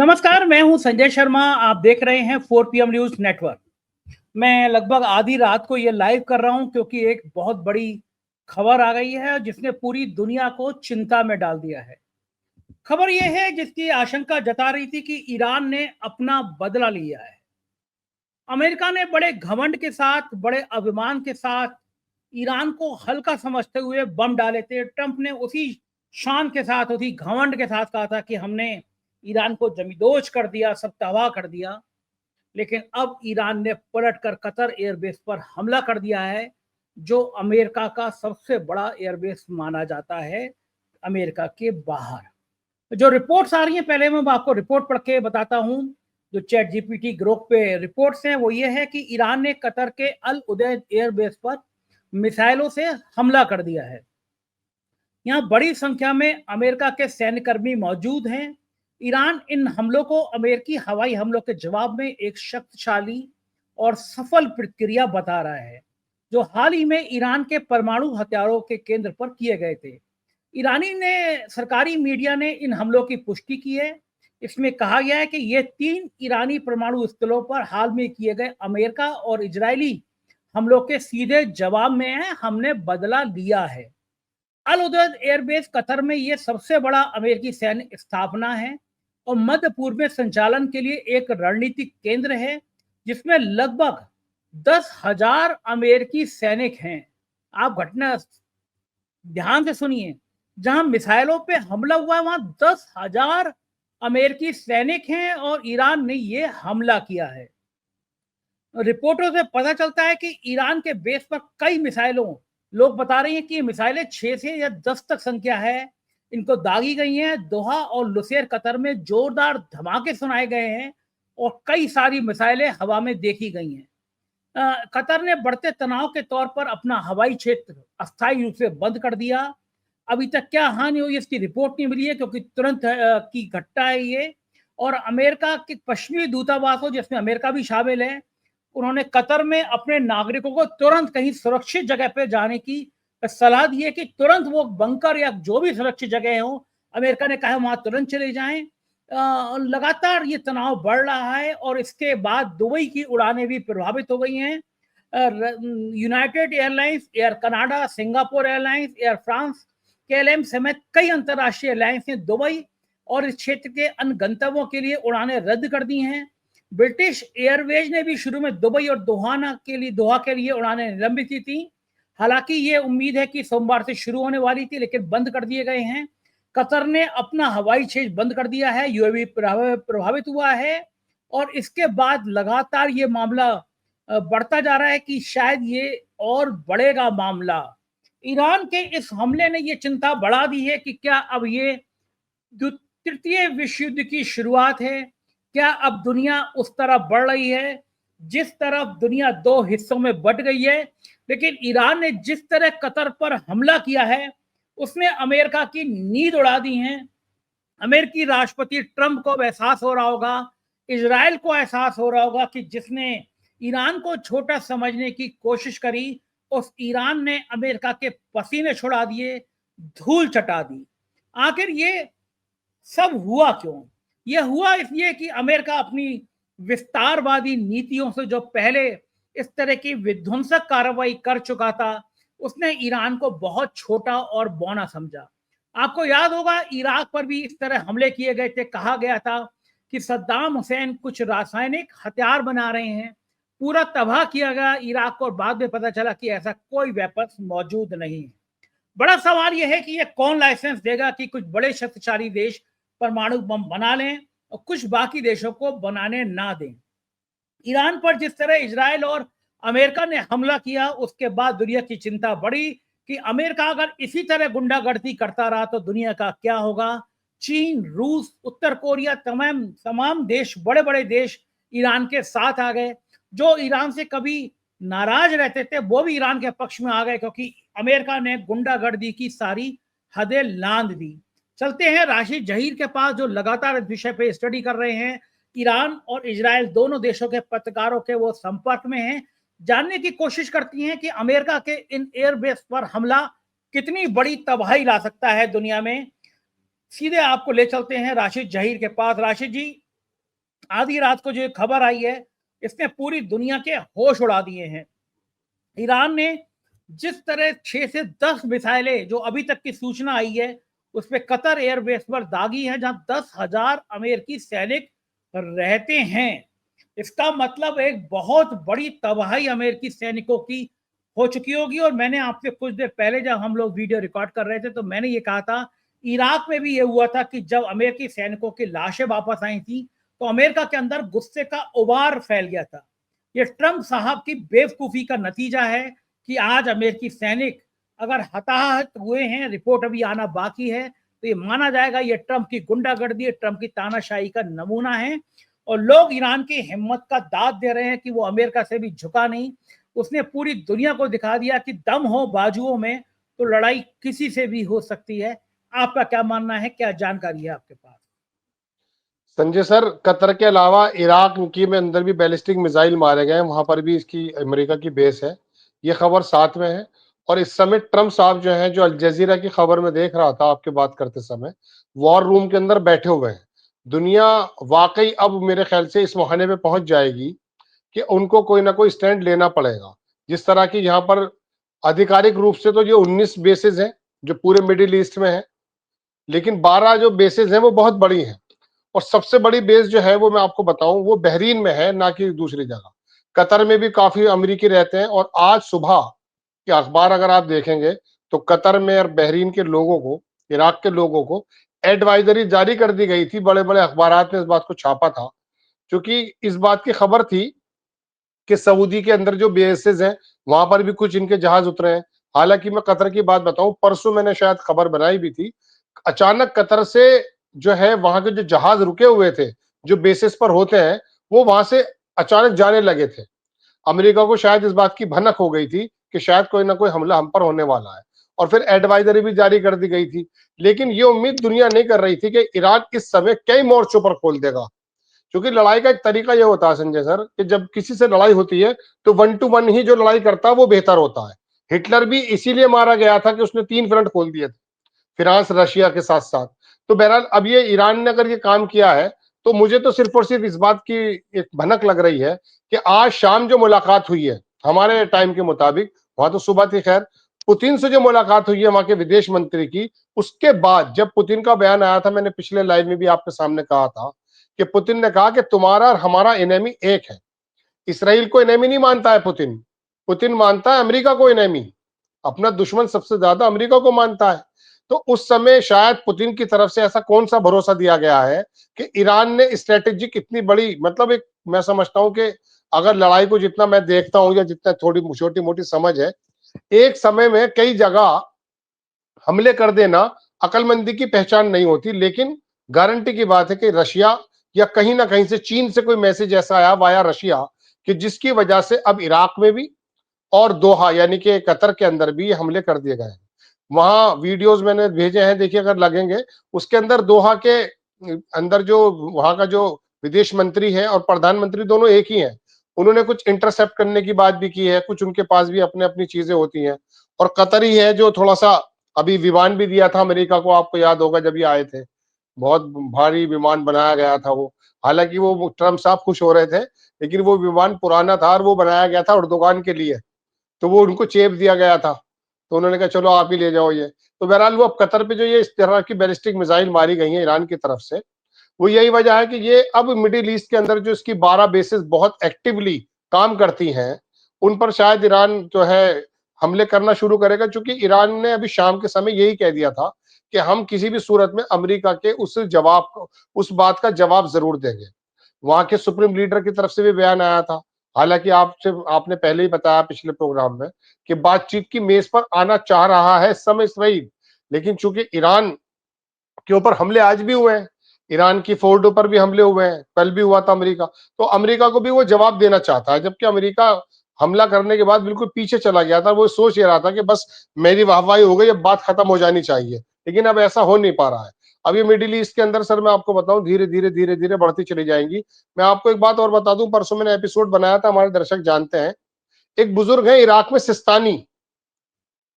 नमस्कार, मैं हूं संजय शर्मा। आप देख रहे हैं 4 PM न्यूज नेटवर्क। मैं लगभग आधी रात को ये लाइव कर रहा हूं क्योंकि एक बहुत बड़ी खबर आ गई है जिसने पूरी दुनिया को चिंता में डाल दिया है। खबर ये है जिसकी आशंका जता रही थी कि ईरान ने अपना बदला लिया है। अमेरिका ने बड़े घमंड के साथ, बड़े अभिमान के साथ ईरान को हल्का समझते हुए बम डाले थे। ट्रंप ने उसी शान के साथ, उसी घमंड के साथ कहा था कि हमने ईरान को जमींदोज कर दिया, सब तबाह कर दिया। लेकिन अब ईरान ने पलटकर कतर एयरबेस पर हमला कर दिया है, जो अमेरिका का सबसे बड़ा एयरबेस माना जाता है अमेरिका के बाहर। जो रिपोर्ट्स आ रही हैं, पहले मैं आपको रिपोर्ट पढ़ के बताता हूं। जो चैट जीपीटी ग्रुप पे रिपोर्ट्स हैं वो ये है कि ईरान ने कतर के अल उदैद एयरबेस पर मिसाइलों से हमला कर दिया है। यहाँ बड़ी संख्या में अमेरिका के सैन्यकर्मी मौजूद हैं। ईरान इन हमलों को अमेरिकी हवाई हमलों के जवाब में एक शक्तिशाली और सफल प्रतिक्रिया बता रहा है, जो हाल ही में ईरान के परमाणु हथियारों के केंद्र पर किए गए थे। ईरानी ने सरकारी मीडिया ने इन हमलों की पुष्टि की है। इसमें कहा गया है कि ये 3 ईरानी परमाणु स्थलों पर हाल में किए गए अमेरिका और इजरायली हमलों के सीधे जवाब में है, हमने बदला लिया है। अल उदैद एयरबेस कतर में ये सबसे बड़ा अमेरिकी सैन्य स्थापना है और मध्य पूर्व में संचालन के लिए एक रणनीतिक केंद्र है, जिसमें लगभग 10,000 अमेरिकी सैनिक हैं। आप घटना ध्यान से सुनिए, जहां मिसाइलों पे हमला हुआ है वहां 10,000 अमेरिकी सैनिक हैं और ईरान ने ये हमला किया है। रिपोर्टों से पता चलता है कि ईरान के बेस पर कई मिसाइलों, लोग बता रहे हैं कि ये मिसाइलें 6 से या 10 तक संख्या है, इनको दागी गई हैं। दोहा और लुसेर कतर में जोरदार धमाके सुनाए गए हैं और कई सारी मिसाइलें हवा में देखी गई हैं। कतर ने बढ़ते तनाव के तौर पर अपना हवाई क्षेत्र अस्थायी रूप से बंद कर दिया। अभी तक क्या हानि हुई इसकी रिपोर्ट नहीं मिली है, क्योंकि तुरंत की घटना है ये। और अमेरिका के पश्चिमी दूतावासों, जिसमें अमेरिका भी शामिल है, उन्होंने कतर में अपने नागरिकों को तुरंत कहीं सुरक्षित जगह पे जाने की सलाह दी है कि तुरंत वो बंकर या जो भी सुरक्षित जगह हो, अमेरिका ने कहा वहां तुरंत चले जाएं। लगातार ये तनाव बढ़ रहा है और इसके बाद दुबई की उड़ानें भी प्रभावित हो गई हैं। United airlines, air Canada, Singapore airlines, air France, KLM समेत कई अंतर्राष्ट्रीय एयरलाइंस ने दुबई और इस क्षेत्र के अन्य गंतव्यों के लिए उड़ानें रद्द कर दी हैं। ब्रिटिश एयरवेज ने भी शुरू में दुबई और दोहा के लिए उड़ानें निलंबित की थी। हालांकि ये उम्मीद है कि सोमवार से शुरू होने वाली थी, लेकिन बंद कर दिए गए हैं। कतर ने अपना हवाई क्षेत्र बंद कर दिया है, यूएवी प्रभावित हुआ है और इसके बाद लगातार ये मामला बढ़ता जा रहा है कि शायद ये और बढ़ेगा मामला। ईरान के इस हमले ने ये चिंता बढ़ा दी है कि क्या अब ये तृतीय विश्व युद्ध की शुरुआत है? क्या अब दुनिया उस तरफ बढ़ रही है जिस तरफ दुनिया दो हिस्सों में बट गई है? लेकिन ईरान ने जिस तरह कतर पर हमला किया है, उसने अमेरिका की नींद उड़ा दी है। अमेरिकी राष्ट्रपति ट्रंप को एहसास हो रहा होगा, इजराइल को एहसास हो रहा होगा कि जिसने ईरान को छोटा समझने की कोशिश करी, उस ईरान ने अमेरिका के पसीने छुड़ा दिए, धूल चटा दी। आखिर ये सब हुआ क्यों? यह हुआ इसलिए कि अमेरिका अपनी विस्तारवादी नीतियों से, जो पहले इस तरह की विध्वंसक कार्रवाई कर चुका था, उसने ईरान को बहुत छोटा और बौना समझा। आपको याद होगा इराक पर भी इस तरह हमले किए गए थे। कहा गया था कि सद्दाम हुसैन कुछ रासायनिक हथियार बना रहे हैं, पूरा तबाह किया गया इराक को और बाद में पता चला कि ऐसा कोई वेपन्स मौजूद नहीं है। बड़ा सवाल यह है कि यह कौन लाइसेंस देगा कि कुछ बड़े शक्तिशाली देश परमाणु बम बना लें और कुछ बाकी देशों को बनाने ना दें। ईरान पर जिस तरह इजराइल और अमेरिका ने हमला किया, उसके बाद दुनिया की चिंता बढ़ी कि अमेरिका अगर इसी तरह गुंडागर्दी करता रहा तो दुनिया का क्या होगा। चीन, रूस, उत्तर कोरिया, तमाम देश, बड़े बड़े देश ईरान के साथ आ गए। जो ईरान से कभी नाराज रहते थे वो भी ईरान के पक्ष में आ गए, क्योंकि अमेरिका ने गुंडागर्दी की सारी हदें लांघ दी। चलते हैं राशिद जहीर के पास, जो लगातार इस विषय पे स्टडी कर रहे हैं। ईरान और इजराइल दोनों देशों के पत्रकारों के वो संपर्क में हैं, जानने की कोशिश करती हैं कि अमेरिका के इन एयरबेस पर हमला कितनी बड़ी तबाही ला सकता है दुनिया में। सीधे आपको ले चलते हैं राशिद जहीर के पास। राशिद जी, आधी रात को जो खबर आई है, इसने पूरी दुनिया के होश उड़ा दिए हैं। ईरान ने जिस तरह 6 से 10 मिसाइलें जो अभी तक की सूचना आई है, उसपे कतर एयरबेस पर दागी है, जहां 10,000 अमेरिकी सैनिक रहते हैं। इसका मतलब एक बहुत बड़ी तबाही अमेरिकी सैनिकों की हो चुकी होगी। और मैंने आपसे कुछ देर पहले जब हम लोग वीडियो रिकॉर्ड कर रहे थे, तो मैंने ये कहा था, इराक में भी ये हुआ था कि जब अमेरिकी सैनिकों की लाशें वापस आई थी, तो अमेरिका के अंदर गुस्से का उबार फैल गया था। ये ट्रंप साहब की बेवकूफी का नतीजा है कि आज अमेरिकी सैनिक अगर हताहत हुए हैं, रिपोर्ट अभी आना बाकी है, तो ये माना जाएगा ये ट्रंप की गुंडागर्दी, ट्रंप की तानाशाही का नमूना है। और लोग ईरान की हिम्मत का दाद दे रहे हैं कि वो अमेरिका से भी झुका नहीं। उसने पूरी दुनिया को दिखा दिया कि दम हो बाजुओं में तो लड़ाई किसी से भी हो सकती है। आपका क्या मानना है, क्या जानकारी है आपके पास? संजय सर, कतर के अलावा इराक की में अंदर भी बैलिस्टिक मिसाइल मारे गए हैं, वहां पर भी इसकी अमेरिका की बेस है। ये खबर साथ में है। और इस समय ट्रंप साहब जो है, जो अल जजीरा की खबर में देख रहा था आपके बात करते समय, वॉर रूम के अंदर बैठे हुए हैं। दुनिया वाकई अब मेरे ख्याल से इस मुहाने पे पहुंच जाएगी कि उनको कोई ना कोई स्टैंड लेना पड़ेगा। जिस तरह की यहाँ पर आधिकारिक रूप से तो ये 19 बेसिस हैं जो पूरे मिडिल ईस्ट में है, लेकिन 12 जो बेसिस हैं वो बहुत बड़ी हैं। और सबसे बड़ी बेस जो है वो मैं आपको बताऊं, वो बहरीन में है, ना कि दूसरी जगह। कतर में भी काफी अमेरिकी रहते हैं। और आज सुबह के अखबार अगर आप देखेंगे, तो कतर में और बहरीन के लोगों को, इराक के लोगों को एडवाइजरी जारी कर दी गई थी। बड़े बड़े अखबारात ने इस बात को छापा था, क्योंकि इस बात की खबर थी कि सऊदी के अंदर जो बेसेस हैं, वहां पर भी कुछ इनके जहाज उतरे हैं। हालांकि मैं कतर की बात बताऊं, परसों मैंने शायद खबर बनाई भी थी, अचानक कतर से जो है वहां के जो जहाज रुके हुए थे, जो बेसिस पर होते हैं, वो वहां से अचानक जाने लगे थे। अमेरिका को शायद इस बात की भनक हो गई थी कि शायद कोई ना कोई हमला हम पर होने वाला है, और फिर एडवाइजरी भी जारी कर दी गई थी। लेकिन ये उम्मीद दुनिया नहीं कर रही थी कि ईरान इस समय कई मोर्चों पर खोल देगा। क्योंकि लड़ाई का एक तरीका ये होता है संजय सर, कि जब किसी से लड़ाई होती है तो 1 to 1 ही जो लड़ाई करता है वो बेहतर होता है। हिटलर भी इसीलिए मारा गया था कि उसने 3 फ्रंट खोल दिए थे, फ्रांस रशिया के साथ साथ। तो बहरहाल अब ये ईरान ने अगर ये काम किया है, तो मुझे तो सिर्फ और सिर्फ इस बात की एक भनक लग रही है कि आज शाम जो मुलाकात हुई है हमारे टाइम के मुताबिक, वहां तो सुबह थी खैर, पुतिन से जो मुलाकात हुई है वहां के विदेश मंत्री की, उसके बाद जब पुतिन का बयान आया था, मैंने पिछले लाइव में भी आपके सामने कहा था कि पुतिन ने कहा कि तुम्हारा और हमारा एनेमी एक है। इसराइल को एनेमी नहीं मानता है पुतिन, पुतिन मानता है अमेरिका को एनेमी। अपना दुश्मन सबसे ज्यादा अमेरिका को मानता है। तो उस समय शायद पुतिन की तरफ से ऐसा कौन सा भरोसा दिया गया है कि ईरान ने स्ट्रेटेजिक इतनी बड़ी, मतलब एक, मैं समझता हूं कि अगर लड़ाई को जितना मैं देखता हूं या जितना थोड़ी छोटी मोटी समझ है, एक समय में कई जगह हमले कर देना अकलमंदी की पहचान नहीं होती। लेकिन गारंटी की बात है कि रशिया या कहीं ना कहीं से चीन से कोई मैसेज ऐसा आया वाया रशिया, कि जिसकी वजह से अब इराक में भी और दोहा यानी कि कतर के अंदर भी ये हमले कर दिए गए हैं। वहां वीडियोस मैंने भेजे हैं, देखिए अगर लगेंगे। उसके अंदर दोहा के अंदर जो वहां का जो विदेश मंत्री है और प्रधानमंत्री दोनों एक ही हैं। उन्होंने कुछ इंटरसेप्ट करने की बात भी की है, कुछ उनके पास भी अपने अपनी चीजें होती हैं। और कतर ही है जो थोड़ा सा अभी विमान भी दिया था अमेरिका को, आपको याद होगा जब ये आए थे, बहुत भारी विमान बनाया गया था वो। हालांकि वो ट्रम्प साहब खुश हो रहे थे, लेकिन वो विमान पुराना था और वो बनाया गया था उर्दुगान के लिए, तो वो उनको चेप दिया गया था। तो उन्होंने कहा चलो आप ही ले जाओ ये। तो बहरहाल वो अब कतर पे जो ये इस तरह की बैलिस्टिक मिसाइल मारी गई है ईरान की तरफ से, वो यही वजह है कि ये अब मिडिल ईस्ट के अंदर जो इसकी 12 बेसिस बहुत एक्टिवली काम करती हैं, उन पर शायद ईरान जो है हमले करना शुरू करेगा। क्योंकि ईरान ने अभी शाम के समय यही कह दिया था कि हम किसी भी सूरत में अमेरिका के उस जवाब को, उस बात का जवाब जरूर देंगे। वहां के सुप्रीम लीडर की तरफ से भी बयान आया था। हालांकि आपने पहले ही बताया पिछले प्रोग्राम में कि बातचीत की मेज पर आना चाह रहा है इस समय इसराइल, लेकिन चूंकि ईरान के ऊपर हमले आज भी हुए हैं, ईरान की फोर्डो पर भी हमले हुए हैं, कल भी हुआ था अमेरिका, तो अमेरिका को भी वो जवाब देना चाहता है। जबकि अमेरिका हमला करने के बाद बिल्कुल पीछे चला गया था, वो सोच ये रहा था कि बस मेरी वाहवाही हो गई, अब बात खत्म हो जानी चाहिए। लेकिन अब ऐसा हो नहीं पा रहा है। अब ये मिडिल ईस्ट के अंदर सर मैं आपको बताऊं, धीरे धीरे धीरे धीरे बढ़ती चली जाएंगी। मैं आपको एक बात और बता दूं, परसों मैंने एपिसोड बनाया था, हमारे दर्शक जानते हैं, एक बुजुर्ग है इराक में सिस्तानी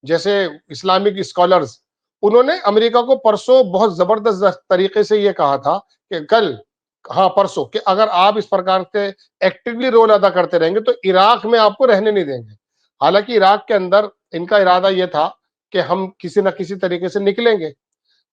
जैसे इस्लामिक स्कॉलर्स, उन्होंने अमेरिका को परसों बहुत जबरदस्त तरीके से ये कहा था कि कल हाँ परसों, कि अगर आप इस प्रकार से एक्टिवली रोल अदा करते रहेंगे तो इराक में आपको रहने नहीं देंगे। हालांकि इराक के अंदर इनका इरादा यह था कि हम किसी न किसी तरीके से निकलेंगे,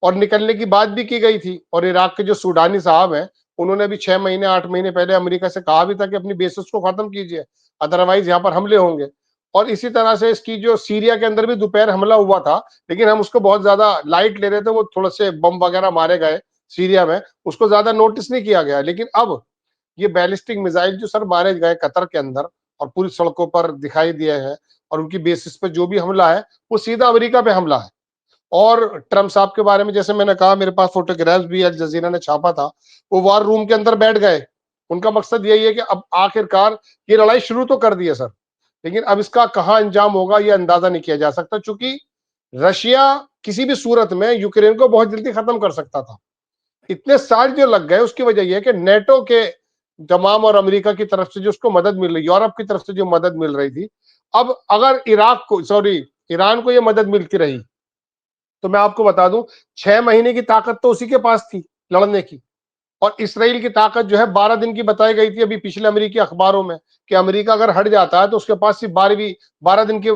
और निकलने की बात भी की गई थी। और इराक के जो सूडानी साहब हैं, उन्होंने भी 6 महीने 8 महीने पहले अमेरिका से कहा भी था कि अपनी बेसिस को खत्म कीजिए, अदरवाइज यहाँ पर हमले होंगे। और इसी तरह से इसकी जो सीरिया के अंदर भी दोपहर हमला हुआ था, लेकिन हम उसको बहुत ज्यादा लाइट ले रहे थे, वो थोड़े से बम वगैरह मारे गए सीरिया में, उसको ज्यादा नोटिस नहीं किया गया। लेकिन अब ये बैलिस्टिक मिसाइल जो सर मारे गए कतर के अंदर और पूरी सड़कों पर दिखाई दिए हैं, और उनकी बेसिस पे जो भी हमला है वो सीधा अमेरिका पे हमला है। और ट्रम्प साहब के बारे में जैसे मैंने कहा, मेरे पास फोटोग्राफ्स भी अल जजीरा ने छापा था, वो वार रूम के अंदर बैठ गए। उनका मकसद यही है कि अब आखिरकार ये लड़ाई शुरू तो कर दी है सर, लेकिन अब इसका कहाँ अंजाम होगा ये अंदाजा नहीं किया जा सकता, क्योंकि रशिया किसी भी सूरत में यूक्रेन को बहुत जल्दी खत्म कर सकता था। इतने साल जो लग गए उसकी वजह यह है कि नेटो के तमाम और अमेरिका की तरफ से जो उसको मदद मिल रही, यूरोप की तरफ से जो मदद मिल रही थी, अब अगर इराक को, सॉरी, ईरान को यह मदद मिलती रही तो मैं आपको बता दूं 6 महीने की ताकत तो उसी के पास थी लड़ने की। और इसराइल की ताकत जो है 12 दिन की बताई गई थी अभी पिछले अमेरिकी अखबारों में, कि अमेरिका अगर हट जाता है तो उसके पास सिर्फ 12 दिन के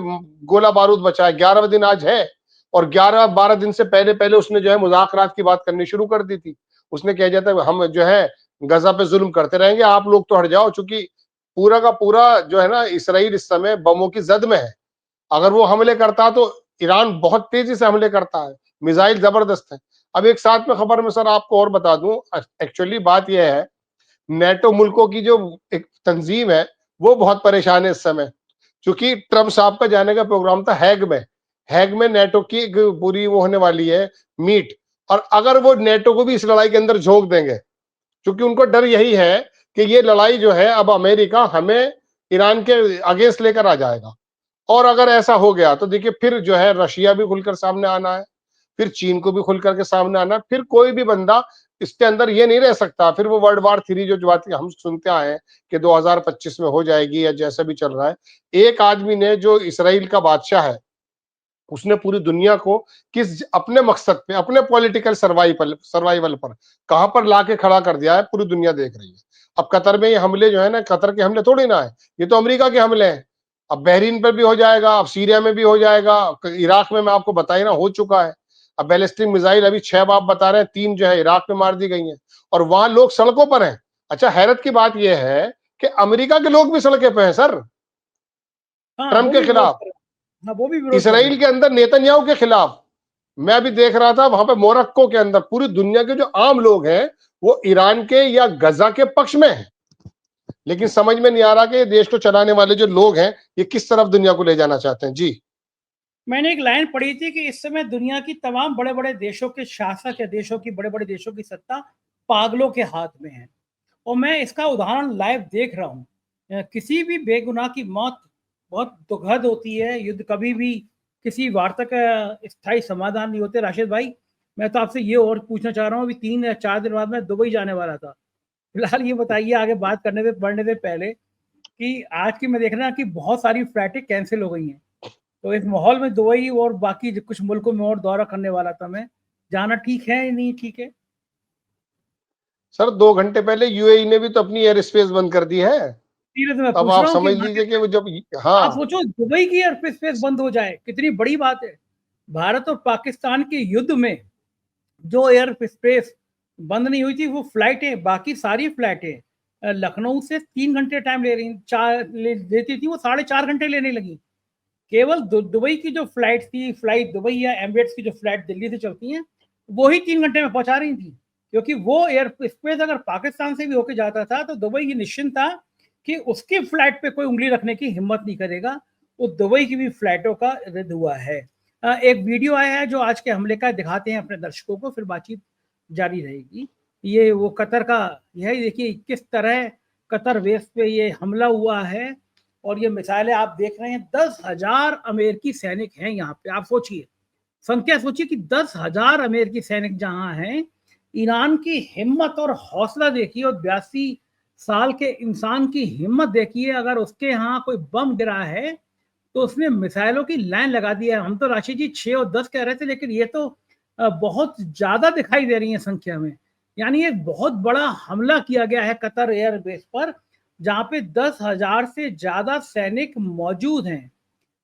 गोला बारूद बचा है। 11वां दिन आज है, और 11-12 दिन से पहले पहले उसने जो है मुज़ाकरात की बात करनी शुरू कर दी थी। उसने कह दिया था हम जो है गजा पे जुल्म करते रहेंगे, आप लोग तो हट जाओ, चूंकि पूरा का पूरा जो है ना इसराइल इस समय बमों की जद में है। अगर वो हमले करता तो ईरान बहुत तेजी से हमले करता है, मिसाइल जबरदस्त है। अब एक साथ में खबर में सर आपको और बता दूं, एक्चुअली बात यह है, नेटो मुल्कों की जो एक तंजीम है वो बहुत परेशान है इस समय, क्योंकि ट्रम्प साहब का जाने का प्रोग्राम था हैग में नेटो की एक पूरी वो होने वाली है मीट। और अगर वो नेटो को भी इस लड़ाई के अंदर झोंक देंगे, क्योंकि उनको डर यही है कि ये लड़ाई जो है अब अमेरिका हमें ईरान के अगेंस्ट लेकर आ जाएगा। और अगर ऐसा हो गया तो देखिए फिर जो है रशिया भी खुलकर सामने आना है, फिर चीन को भी खुलकर के सामने आना है, फिर कोई भी बंदा इसके अंदर ये नहीं रह सकता। फिर वो वर्ल्ड वार 3 जो बात हम सुनते आए हैं कि 2025 में हो जाएगी या जैसा भी चल रहा है। एक आदमी ने, जो इसराइल का बादशाह है, उसने पूरी दुनिया को किस अपने मकसद पे, अपने पॉलिटिकल सर्वाइवल पर कहां पर लाके खड़ा कर दिया है, पूरी दुनिया देख रही है। अब कतर में ये हमले जो है ना, कतर के हमले थोड़ी ना है, ये तो अमेरिका के हमले हैं। अब बहरीन पर भी हो जाएगा, अब सीरिया में भी हो जाएगा, इराक में मैं आपको बताई ना हो चुका है। अब बैलिस्टिक मिसाइल अभी 6 बाप बता रहे हैं, 3 जो है इराक में मार दी गई हैं, और वहां लोग सड़कों पर हैं। अच्छा, हैरत की बात यह है कि अमेरिका के लोग भी सड़कों पर हैं सर, हाँ, ट्रंप वो के भी विरोध खिलाफ, कर रहे हैं। हाँ, वो भी विरोध कर रहे इसराइल हैं। के अंदर नेतन्याहू के खिलाफ। मैं अभी देख रहा था वहां पे मोरक्को के अंदर पूरी दुनिया के जो आम लोग हैं वो ईरान के या गजा के पक्ष में हैं। लेकिन समझ में नहीं आ रहा कि ये देश को चलाने वाले जो लोग हैं ये किस तरफ दुनिया को ले जाना चाहते हैं। जी, मैंने एक लाइन पढ़ी थी कि इस समय दुनिया की तमाम बड़े बड़े देशों के शासक या देशों की बड़े बड़े देशों की सत्ता पागलों के हाथ में है। और मैं इसका उदाहरण लाइव देख रहा हूँ। किसी भी बेगुनाह की मौत बहुत दुखद होती है। युद्ध कभी भी किसी वार्ता का स्थायी समाधान नहीं होते। राशिद भाई, मैं तो आपसे ये और पूछना चाह रहा हूँ, अभी 3 या 4 दिन बाद मैं दुबई जाने वाला था। फिलहाल ये बताइए, आगे बात करने से बढ़ने से पहले, कि आज की मैं देख रहा कि बहुत सारी फ्लाइटें कैंसिल हो गई हैं। तो इस माहौल में दुबई और बाकी कुछ मुल्कों में और दौरा करने वाला था मैं। जाना ठीक है या नहीं ठीक है? सर 2 घंटे पहले यूएई ने भी तो अपनी एयर स्पेस बंद कर दी है। सीरियस मैं अब पूछ आप रहा हूँ कि समझ वहां लीजिए कि वो जब, आप हाँ सोचो दुबई की एयर स्पेस बंद हो जाए, कितनी बड़ी बात है। भारत और पाकिस्तान के युद्ध में जो एयर स्पेस बंद नहीं हुई थी, वो फ्लाइटें, बाकी सारी फ्लाइटें लखनऊ से 3 घंटे टाइम ले रही, लेती थी, वो 4.5 घंटे लेने लगी। केवल दुबई की जो फ्लाइट थी, फ्लाइट दुबई या एमिरेट्स की जो फ्लाइट दिल्ली से चलती हैं, वो ही 3 घंटे में पहुंचा रही थी। क्योंकि वो एयर स्पेस अगर पाकिस्तान से भी होके जाता था तो दुबई ये निश्चिंत था कि उसकी फ्लाइट पे कोई उंगली रखने की हिम्मत नहीं करेगा। वो दुबई की भी फ्लाइटों का रद्द हुआ है। एक वीडियो आया है जो आज के हमले का, दिखाते हैं अपने दर्शकों को, फिर बातचीत जारी रहेगी। ये वो कतर का, यही देखिए किस तरह कतर बेस पे ये हमला हुआ है। और ये मिसाइलें आप देख रहे हैं, 10,000 अमेरिकी सैनिक हैं यहाँ पे। आप सोचिए, संख्या सोचिए कि 10,000 अमेरिकी सैनिक जहां हैं। ईरान की हिम्मत और हौसला देखिए, और 82 साल के इंसान की हिम्मत देखिए। अगर उसके यहाँ कोई बम गिरा है तो उसने मिसाइलों की लाइन लगा दी है। हम तो राशि जी 6 और 10 कह रहे थे, लेकिन ये तो बहुत ज्यादा दिखाई दे रही है संख्या में। यानी एक बहुत बड़ा हमला किया गया है कतर एयरबेस पर, जहां पे 10,000 से ज्यादा सैनिक मौजूद हैं।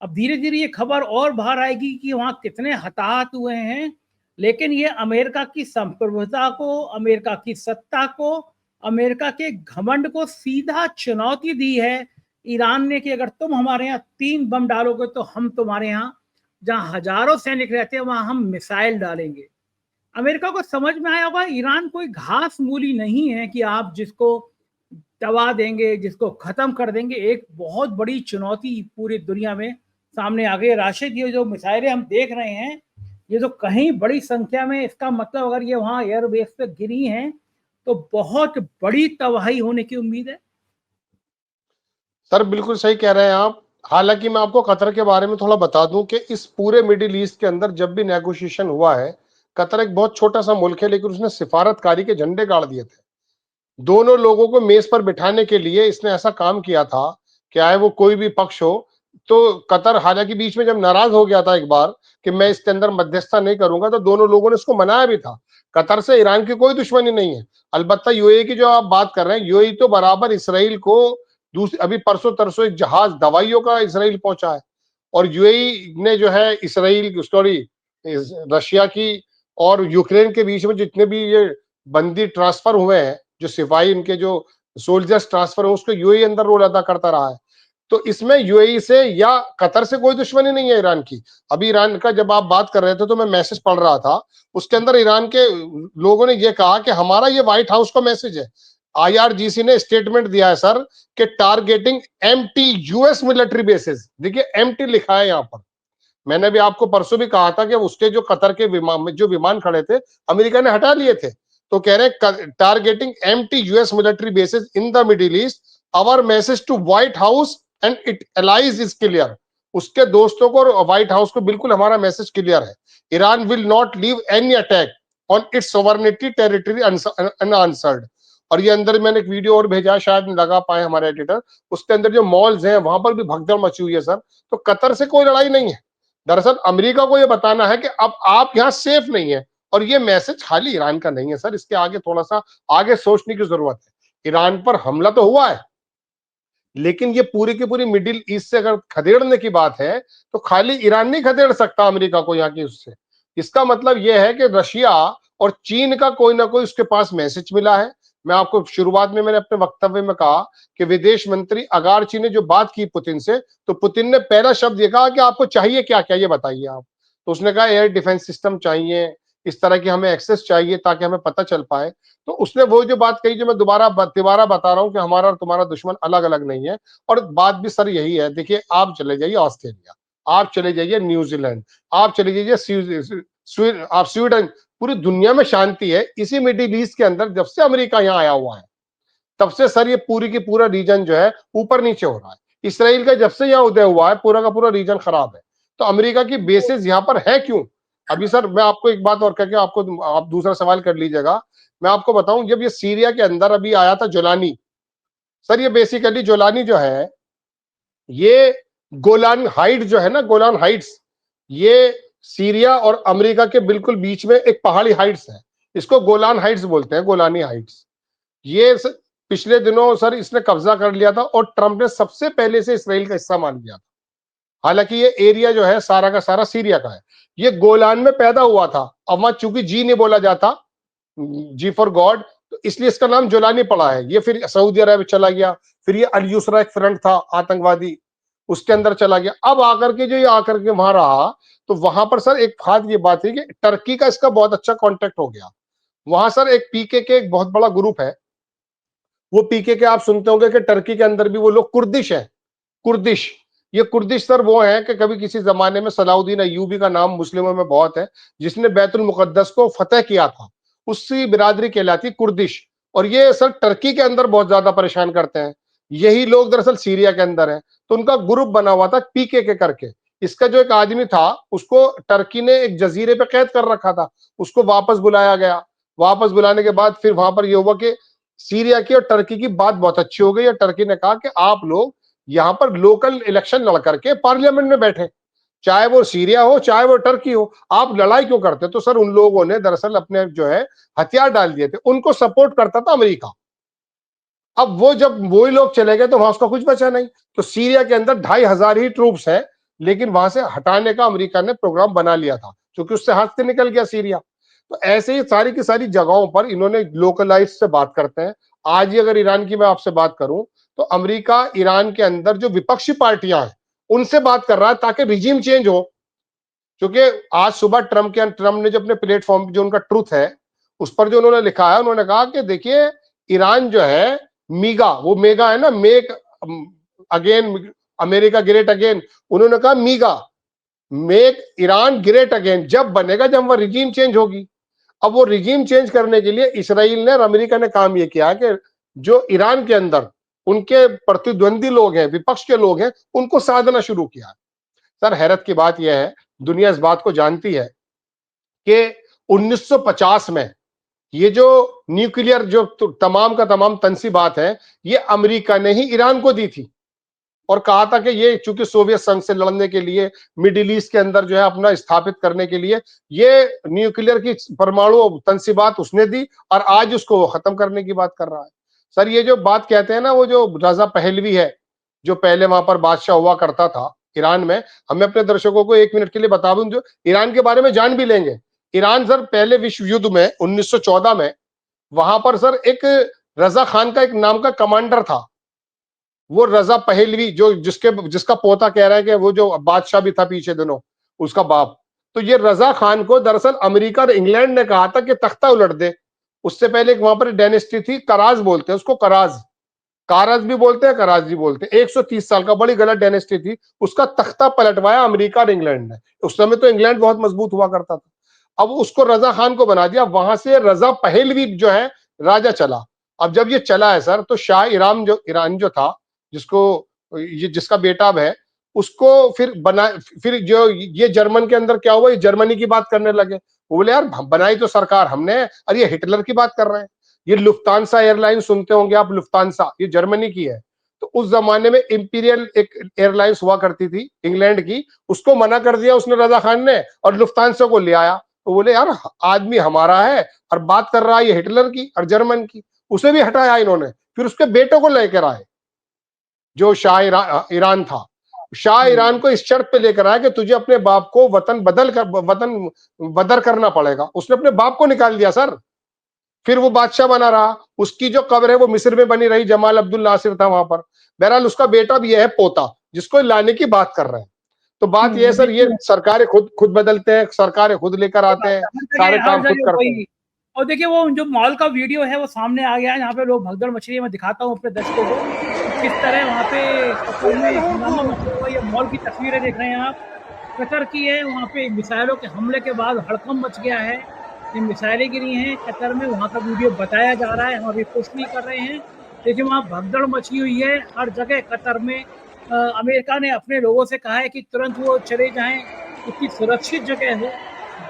अब धीरे धीरे ये खबर और बाहर आएगी कि वहां कितने हताहत हुए हैं, लेकिन ये अमेरिका की संप्रभुता को, अमेरिका की सत्ता को, अमेरिका के घमंड को सीधा चुनौती दी है ईरान ने कि अगर तुम हमारे यहाँ 3 बम डालोगे तो हम तुम्हारे यहाँ जहां हजारों सैनिक रहते हैं वहां हम मिसाइल डालेंगे। अमेरिका को समझ में आया हुआ ईरान कोई घास मूली नहीं है कि आप जिसको दबा देंगे, जिसको खत्म कर देंगे। एक बहुत बड़ी चुनौती पूरी दुनिया में सामने आ गई। राशिद, ये जो मिसाइलें हम देख रहे हैं, ये तो कहीं बड़ी संख्या में, इसका मतलब अगर ये वहां एयरबेस पे गिरी हैं तो बहुत बड़ी तबाही होने की उम्मीद है। सर बिल्कुल सही कह रहे हैं आप। हालांकि मैं आपको कतर के बारे में थोड़ा बता दूं कि इस पूरे मिडिल ईस्ट के अंदर जब भी नेगोशिएशन हुआ है, कतर एक बहुत छोटा सा मुल्क है, लेकिन उसने सिफारतकारी के झंडे गाड़ दिए थे। दोनों लोगों को मेज पर बिठाने के लिए इसने ऐसा काम किया था, चाहे वो कोई भी पक्ष हो। तो कतर हालांकि बीच में जब नाराज हो गया था एक बार कि मैं इसके अंदर मध्यस्थता नहीं करूंगा, तो दोनों लोगों ने इसको मनाया भी था। कतर से ईरान की कोई दुश्मनी नहीं है। अलबत्ता यूएई की जो आप बात कर रहे हैं, यूएई तो बराबर इसराइल को अभी परसों तरसों एक जहाज दवाइयों का इसराइल पहुंचा है। और यूएई ने जो है इसराइल सॉरी रशिया की और यूक्रेन के बीच में जितने भी ये बंदी ट्रांसफर हुए हैं, जो सिपाही इनके जो सोल्जर्स ट्रांसफर हो, उसको यूएई अंदर रोल अदा करता रहा है। तो इसमें यूएई से या कतर से कोई दुश्मनी नहीं है ईरान की। अभी ईरान का जब आप बात कर रहे थे तो मैं मैसेज पढ़ रहा था, उसके अंदर ईरान के लोगों ने यह कहा कि हमारा ये व्हाइट हाउस का मैसेज है। आईआरजीसी ने स्टेटमेंट दिया है सर कि targeting empty US military basis. देखिए एम्प्टी लिखा है यहाँ पर। मैंने भी आपको परसों भी कहा था कि उसके जो कतर के विमान खड़े थे, अमेरिका ने हटा लिए थे। तो कह रहे targeting empty US military bases in the Middle East, our message to White House and it allies is clear. उसके दोस्तों को और व्हाइट हाउस को बिल्कुल हमारा मैसेज क्लियर है। Iran will not leave any attack on its sovereignty territory unanswered. और ये अंदर मैंने एक वीडियो और भेजा, शायद लगा पाए हमारे एडिटर। उसके अंदर जो मॉल्स हैं वहां पर भी भगदड़ मची हुई है सर। तो कतर से कोई लड़ाई नहीं है। दरअसल अमेरिका को यह बताना है कि अब आप यहां सेफ नहीं है। और ये मैसेज खाली ईरान का नहीं है सर, इसके आगे थोड़ा सा आगे सोचने की जरूरत है। ईरान पर हमला तो हुआ है, लेकिन ये पूरी की पूरी मिडिल ईस्ट से अगर खदेड़ने की बात है, तो खाली ईरान नहीं खदेड़ सकता अमेरिका को यहाँ की उससे। इसका मतलब यह है कि रशिया और चीन का कोई ना कोई उसके पास मैसेज मिला है। मैं आपको शुरुआत में मैंने अपने वक्तव्य में कहा कि विदेश मंत्री अगारची ने जो बात की पुतिन से, तो पुतिन ने पहला शब्द ये कहा कि आपको चाहिए क्या क्या, ये बताइए आप। तो उसने कहा एयर डिफेंस सिस्टम चाहिए, इस तरह की हमें एक्सेस चाहिए ताकि हमें पता चल पाए। तो उसने वो जो बात कही, जो मैं दोबारा बता रहा हूं कि हमारा और तुम्हारा दुश्मन अलग अलग नहीं है। और बात भी सर यही है। देखिए आप चले जाइए ऑस्ट्रेलिया, आप चले जाइए न्यूजीलैंड, आप चले जाइए आप स्वीडन, पूरी दुनिया में शांति है। इसी मिडिल ईस्ट के अंदर जब से अमेरिका यहाँ आया हुआ है, तब से सर ये पूरी की पूरा रीजन जो है ऊपर नीचे हो रहा है। इसराइल का जब से यहाँ उदय हुआ है, पूरा का पूरा रीजन खराब है। तो अमेरिका की बेसिस यहाँ पर है क्यों? अभी सर मैं आपको एक बात और कहकर आपको आप दूसरा सवाल कर लीजिएगा। मैं आपको बताऊं, जब ये सीरिया के अंदर अभी आया था जोलानी, सर ये बेसिकली जोलानी जो है, ये गोलान हाइट जो है ना, गोलान हाइट्स, ये सीरिया और अमेरिका के बिल्कुल बीच में एक पहाड़ी हाइट्स है। इसको गोलान हाइट्स बोलते हैं, गोलानी हाइट्स। ये पिछले दिनों सर इसने कब्जा कर लिया था और ट्रंप ने सबसे पहले से इसराइल का हिस्सा मान लिया था। हालांकि ये एरिया जो है सारा का सारा सीरिया का है। ये गोलान में पैदा हुआ था। अब वहां चूंकि जी नहीं बोला जाता, जी फॉर गॉड, तो इसलिए इसका नाम जोलानी पड़ा है। ये फिर सऊदी अरब चला गया, फिर ये अल यूसरा एक फ्रंट था आतंकवादी, उसके अंदर चला गया। अब आकर के जो ये आकर के वहां रहा, तो वहां पर सर एक खास ये बात है कि टर्की का इसका बहुत अच्छा कॉन्टेक्ट हो गया। वहां सर एक पीके के एक बहुत बड़ा ग्रुप है। वो पीके के आप सुनते होंगे कि टर्की के अंदर भी वो लोग कुर्दिश है, कुर्दिश। ये कुर्दिश सर वो है कि कभी किसी जमाने में सलाउद्दीन अय्यूबी का नाम मुस्लिमों में बहुत है, जिसने बैतुल मुकद्दस को फतेह किया था, उसकी बिरादरी कहलाती कुर्दिश। और ये सर टर्की के अंदर बहुत ज्यादा परेशान करते हैं। यही लोग दरअसल सीरिया के अंदर हैं। तो उनका ग्रुप बना हुआ था पीके के करके। इसका जो एक आदमी था, उसको टर्की ने एक जजीरे पे कैद कर रखा था। उसको वापस बुलाया गया। वापस बुलाने के बाद फिर वहां पर यह हुआ कि सीरिया की और टर्की की बात बहुत अच्छी हो गई और टर्की ने कहा कि आप लोग यहाँ पर लोकल इलेक्शन लड़ करके पार्लियामेंट में बैठे। चाहे वो सीरिया हो, चाहे वो टर्की हो, आप लड़ाई क्यों करते? तो सर उन लोगों ने दरअसल अपने जो है हथियार डाल दिए थे, उनको सपोर्ट करता था अमेरिका। अब वो जब वही लोग चले गए तो वहां उसका कुछ बचा नहीं। तो सीरिया के अंदर 2,500 ही ट्रूप्स है, लेकिन वहां से हटाने का अमेरिका ने प्रोग्राम बना लिया था, क्योंकि उससे हाथ से निकल गया सीरिया। तो ऐसे ही सारी की सारी जगहों पर इन्होंने लोकलाइज से बात करते हैं। आज ही अगर ईरान की मैं आपसे बात करूं, तो अमेरिका ईरान के अंदर जो विपक्षी पार्टियां हैं उनसे बात कर रहा है ताकि रिजीम चेंज हो। क्योंकि आज सुबह ट्रम्प ने जो अपने प्लेटफॉर्म जो उनका ट्रूथ है उस पर जो उन्होंने लिखा है, उन्होंने कहा कि देखिए ईरान जो है मीगा, वो मेगा है ना, make again America great again, उन्होंने कहा मीगा, मेक ईरान ग्रेट अगेन जब बनेगा जब वह रिजीम चेंज होगी। अब वो रिजीम चेंज करने के लिए इसराइल ने और अमेरिका ने काम ये किया कि जो ईरान के अंदर उनके प्रतिद्वंदी लोग हैं, विपक्ष के लोग हैं, उनको साधना शुरू किया। सर हैरत की बात यह है, दुनिया इस बात को जानती है कि 1950 में ये जो न्यूक्लियर जो तमाम का तमाम तंसीबात है, ये अमेरिका ने ही ईरान को दी थी और कहा था कि ये चूंकि सोवियत संघ से लड़ने के लिए, मिडिल ईस्ट के अंदर जो है अपना स्थापित करने के लिए ये न्यूक्लियर की परमाणु तंसीबात उसने दी और आज उसको खत्म करने की बात कर रहा है। सर ये जो बात कहते हैं ना, वो जो रजा पहलवी है, जो पहले वहां पर बादशाह हुआ करता था ईरान में, हमें अपने दर्शकों को 1 मिनट के लिए बता दूं जो ईरान के बारे में जान भी लेंगे। ईरान सर पहले विश्व युद्ध में 1914 में वहां पर सर एक रजा खान का एक नाम का कमांडर था, वो रजा पहलवी, जो जिसका पोता कह रहा है कि वो जो बादशाह भी था पीछे दिनों, उसका बाप। तो ये रजा खान को दरअसल अमेरिका और इंग्लैंड ने कहा था कि तख्ता उलट दे। उससे पहले एक वहां पर डायनेस्टी थी, कराज बोलते हैं उसको, कराज, कारज भी बोलते हैं, कराज भी बोलते हैं, 130 साल का बड़ी गलत डायनेस्टी थी, उसका तख्ता पलटवाया अमेरिका और इंग्लैंड ने। उस समय तो इंग्लैंड बहुत मजबूत हुआ करता था। अब उसको रजा खान को बना दिया, वहां से रजा पहलवी जो है राजा चला। अब जब ये चला है सर, तो शाह ईरान जो था, जिसको ये जिसका बेटा अब है, उसको फिर बना, फिर जो ये जर्मन के अंदर क्या हुआ, ये जर्मनी की बात करने लगे। वो बोले यार बनाई तो सरकार हमने, और ये हिटलर की बात कर रहे हैं। ये लुफ्तांसा एयरलाइन सुनते होंगे आप, लुफ्तांसा, ये जर्मनी की है। तो उस जमाने में इंपीरियल एक एयरलाइंस हुआ करती थी इंग्लैंड की, उसको मना कर दिया उसने रजा खान ने और लुफ्तांसा को ले आया। तो बोले यार आदमी हमारा है और बात कर रहा है ये हिटलर की और जर्मन की, उसे भी हटाया इन्होंने। फिर उसके बेटे को लेकर आए जो शाह ईरान था, शाह ईरान को इस शर्त पे लेकर आया कि तुझे अपने बाप को वतन बदर करना पड़ेगा। उसने अपने बाप को निकाल दिया सर, फिर वो बादशाह बना रहा। उसकी जो कब्र है वो मिस्र में बनी रही, जमाल अब्दुल नासिर था वहां पर। बहरहाल उसका बेटा भी है, पोता, जिसको लाने की बात कर रहे हैं। तो बात यह है सर, ये देखिए सरकारें खुद खुद बदलते हैं, सरकारें खुद लेकर आते हैं, सारे हर काम खुद जगह करते हैं। वही। और देखिए वो जो मॉल का वीडियो है वो सामने आ गया है, यहाँ पे लोग भगदड़ मच रही है। मैं दिखाता हूँ अपने दर्शकों को कि किस तरह वहाँ पे कतर में हंगामा मचा हुआ है। ये मॉल की तस्वीरें देख रहे हैं आप, कतर की है। वहाँ पे मिसाइलों के हमले के बाद हड़कंप मच गया है, ये मिसाइलें गिरी हैं कतर में। वहाँ का वीडियो बताया जा रहा है, हम अभी पोस्ट नहीं कर रहे हैं, लेकिन वहाँ भगदड़ मची हुई है हर जगह कतर में। अमेरिका ने अपने लोगों से कहा है कि तुरंत वो चले जाएं, उसकी सुरक्षित जगह हो।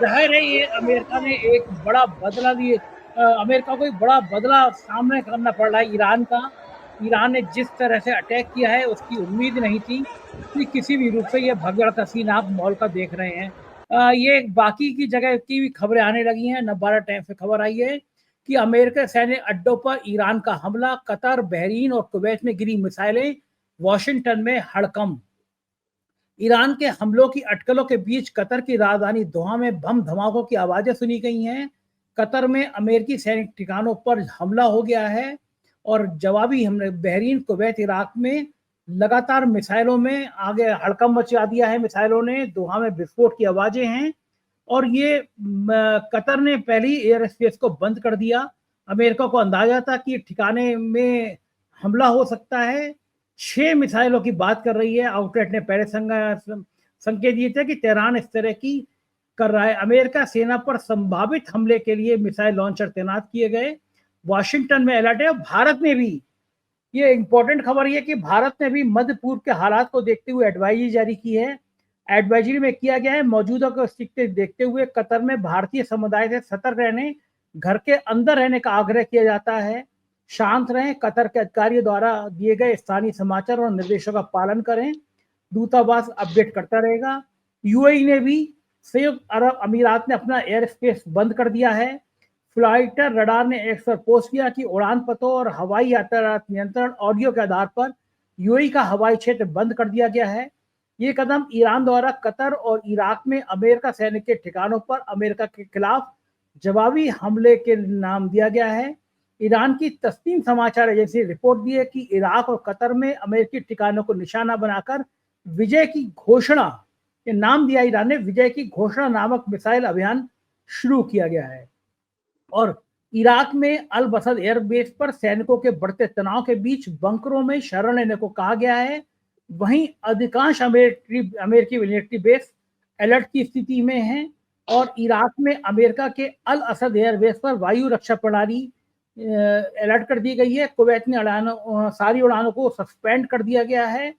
जाहिर है ये अमेरिका ने एक बड़ा बदला लिए, अमेरिका को एक बड़ा बदला सामने करना पड़ रहा है ईरान का। ईरान ने जिस तरह से अटैक किया है उसकी उम्मीद नहीं थी कि किसी भी रूप से ये भगदड़ का सीन आप मॉल का देख रहे हैं। ये बाकी की जगह की भी खबरें आने लगी हैं। नबारा टाइम्स से खबर आई है कि अमेरिका सैन्य अड्डों पर ईरान का हमला, कतर, बहरीन और कुवैत में गिरी मिसाइलें, वॉशिंगटन में हड़कंप। ईरान के हमलों की अटकलों के बीच कतर की राजधानी दोहा में बम धमाकों की आवाजें सुनी गई हैं। कतर में अमेरिकी सैनिक ठिकानों पर हमला हो गया है और जवाबी हमले बहरीन, कुवैत, इराक में लगातार मिसाइलों में आगे हड़कंप मचा दिया है। मिसाइलों ने दोहा में विस्फोट की आवाजें हैं और ये कतर ने पहली एयर स्पेस को बंद कर दिया। अमेरिका को अंदाजा था कि ठिकाने में हमला हो सकता है। 6 मिसाइलों की बात कर रही है। आउटलेट ने पहले संकेत दिए थे कि तेहरान इस तरह की कर रहा है। अमेरिका सेना पर संभावित हमले के लिए मिसाइल लॉन्चर तैनात किए गए। वाशिंगटन में अलर्ट है। भारत ने भी, ये इंपॉर्टेंट खबर ये कि भारत ने भी मध्य पूर्व के हालात को देखते हुए एडवाइजरी जारी की है। एडवाइजरी में किया गया है मौजूदा को स्थिति देखते हुए कतर में भारतीय समुदाय से सतर्क रहने, घर के अंदर रहने का आग्रह किया जाता है। शांत रहें, कतर के अधिकारियों द्वारा दिए गए स्थानीय समाचार और निर्देशों का पालन करें। दूतावास अपडेट करता रहेगा। यूएई ने भी, संयुक्त अरब अमीरात ने अपना एयर स्पेस बंद कर दिया है। फ्लाइटर रडार ने एक्स पर पोस्ट किया कि उड़ान पतों और हवाई यातायात नियंत्रण ऑडियो के आधार पर यूएई का हवाई क्षेत्र बंद कर दिया गया है। ये कदम ईरान द्वारा कतर और इराक में अमेरिका सैनिक के ठिकानों पर अमेरिका के खिलाफ जवाबी हमले के नाम दिया गया है। ईरान की तस्नीम समाचार एजेंसी रिपोर्ट दी है कि इराक और कतर में अमेरिकी ठिकानों को निशाना बनाकर विजय की घोषणा, ये नाम दिया ईरान ने, विजय की घोषणा नामक मिसाइल अभियान शुरू किया गया है। और इराक में अल बसद एयरबेस पर सैनिकों के बढ़ते तनाव के बीच बंकरों में शरण लेने को कहा गया है। वहीं अधिकांश अमेरिकी मिलिट्री बेस अलर्ट की स्थिति में हैं और इराक में अमेरिका के अल असद एयरबेस पर वायु रक्षा प्रणाली अलर्ट कर दी गई है। कुवैत में सारी उड़ानों को सस्पेंड कर दिया गया है।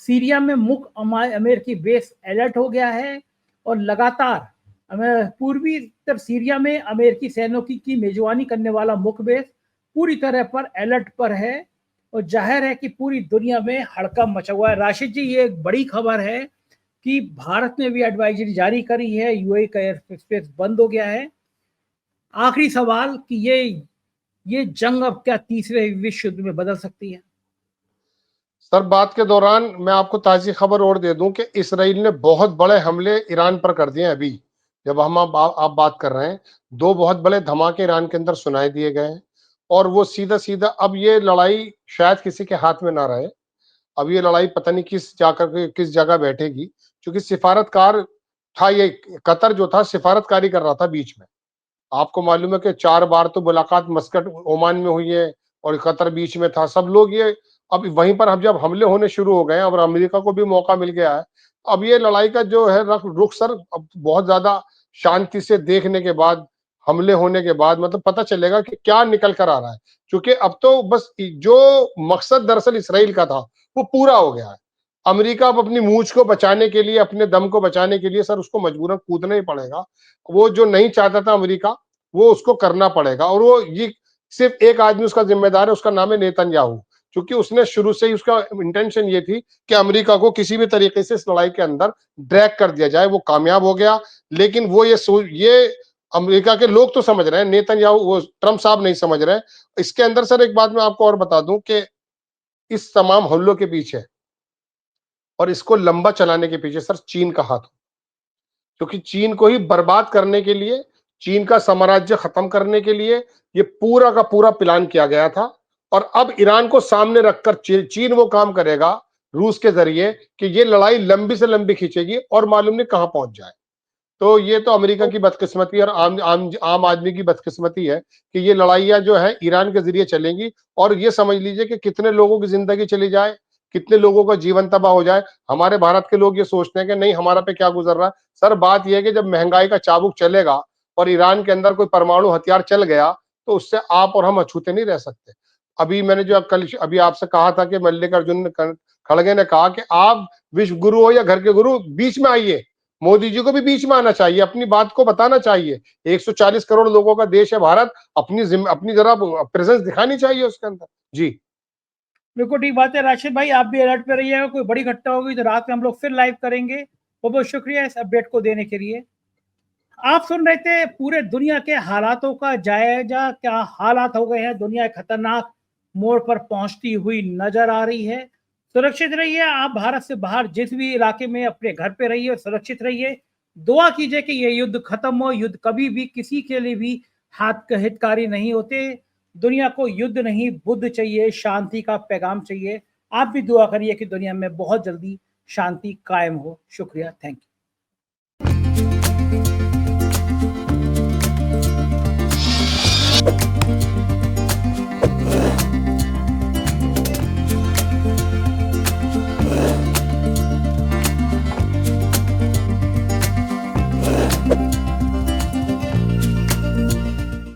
सीरिया में मुख्य अमेरिकी बेस अलर्ट हो गया है और लगातार पूर्वी उत्तर सीरिया में अमेरिकी सैनिकों की मेजबानी करने वाला मुख्य बेस पूरी तरह पर अलर्ट पर है और जाहिर है कि पूरी दुनिया में हड़कंप मचा हुआ है। राशिद जी, ये एक बड़ी खबर है कि भारत ने भी एडवाइजरी जारी करी है, यूएई का एयर स्पेस बंद हो गया है। आखिरी सवाल कि ये जंग अब क्या तीसरे विश्व युद्ध में बदल सकती है? सर, बात के दौरान मैं आपको ताज़ी खबर और दे दूं कि इसराइल ने बहुत बड़े हमले ईरान पर कर दिए हैं। अभी जब हम आप बात कर रहे हैं, 2 बहुत बड़े धमाके ईरान के अंदर सुनाई दिए गए हैं और वो सीधा-सीधा अब ये लड़ाई शायद किसी के हाथ में ना रहे। अब ये लड़ाई पता नहीं किस जगह बैठेगी, क्योंकि सिफारतकार था ये कतर जो था, सिफारतकारी कर रहा था बीच में। आपको मालूम है कि 4 बार तो मुलाकात मस्कट ओमान में हुई है और कतर बीच में था। सब लोग ये अब वहीं पर, अब जब हमले होने शुरू हो गए हैं और अमेरिका को भी मौका मिल गया है, अब ये लड़ाई का जो है रुख सर अब बहुत ज्यादा शांति से देखने के बाद, हमले होने के बाद मतलब पता चलेगा कि क्या निकल कर आ रहा है। क्योंकि अब तो बस जो मकसद दरअसल इसराइल का था वो पूरा हो गया है। अमेरिका अब अपनी मूंछ को बचाने के लिए, अपने दम को बचाने के लिए सर उसको मजबूरन कूदना ही पड़ेगा। वो जो नहीं चाहता था अमेरिका, वो उसको करना पड़ेगा और वो ये सिर्फ एक आदमी उसका जिम्मेदार है, उसका नाम है नेतन्याहू। क्योंकि उसने शुरू से ही, उसका इंटेंशन ये थी कि अमेरिका को किसी भी तरीके से इस लड़ाई के अंदर ड्रैग कर दिया जाए। वो कामयाब हो गया, लेकिन वो ये अमेरिका के लोग तो समझ रहे हैं, नेतन्याहू, वो ट्रम्प साहब नहीं समझ रहे हैं। इसके अंदर सर एक बात मैं आपको और बता दूं कि इस तमाम हमलों के पीछे और इसको लंबा चलाने के पीछे सर चीन का हाथ, क्योंकि चीन को ही बर्बाद करने के लिए, चीन का साम्राज्य खत्म करने के लिए ये पूरा का पूरा प्लान किया गया था। और अब ईरान को सामने रखकर चीन वो काम करेगा रूस के जरिए कि ये लड़ाई लंबी से लंबी खींचेगी और मालूम नहीं कहां पहुंच जाए। तो ये तो अमेरिका की बदकिस्मती और आम आदमी की बदकिस्मती है कि ये लड़ाइयां जो है ईरान के जरिए चलेंगी। और ये समझ लीजिए कि कितने लोगों की जिंदगी चली जाए, कितने लोगों का जीवन तबाह हो जाए। हमारे भारत के लोग ये सोचते हैं कि नहीं, हमारा पे क्या गुजर रहा है। सर, बात यह है कि जब महंगाई का चाबुक चलेगा और ईरान के अंदर कोई परमाणु हथियार चल गया तो उससे आप और हम अछूते नहीं रह सकते। अभी मैंने जो कल अभी आपसे कहा था कि मल्लिकार्जुन खड़गे ने कहा कि आप विश्व गुरु हो या घर के गुरु, बीच में आइए। मोदी जी को भी बीच में आना चाहिए, अपनी बात को बताना चाहिए। 140 करोड़ लोगों का देश है भारत, अपनी जरा प्रेजेंस दिखानी चाहिए उसके अंदर। जी बिल्कुल ठीक बात है। राशिद भाई, आप भी अलर्ट पे रहिएगा, कोई बड़ी घटना होगी तो रात में हम लोग फिर लाइव करेंगे। बहुत बहुत शुक्रिया इस अपडेट को देने के लिए। आप सुन रहे थे पूरे दुनिया के हालातों का जायजा। क्या हालात हो गए हैं, दुनिया खतरनाक मोड़ पर पहुंचती हुई नजर आ रही है। सुरक्षित रहिए, आप भारत से बाहर जिस भी इलाके में अपने घर पे रहिए, सुरक्षित रहिए। दुआ कीजिए कि ये युद्ध खत्म हो। युद्ध कभी भी किसी के लिए भी हितकारी नहीं होते। दुनिया को युद्ध नहीं, बुद्ध चाहिए, शांति का पैगाम चाहिए। आप भी दुआ करिए कि दुनिया में बहुत जल्दी शांति कायम हो। शुक्रिया, थैंक यू।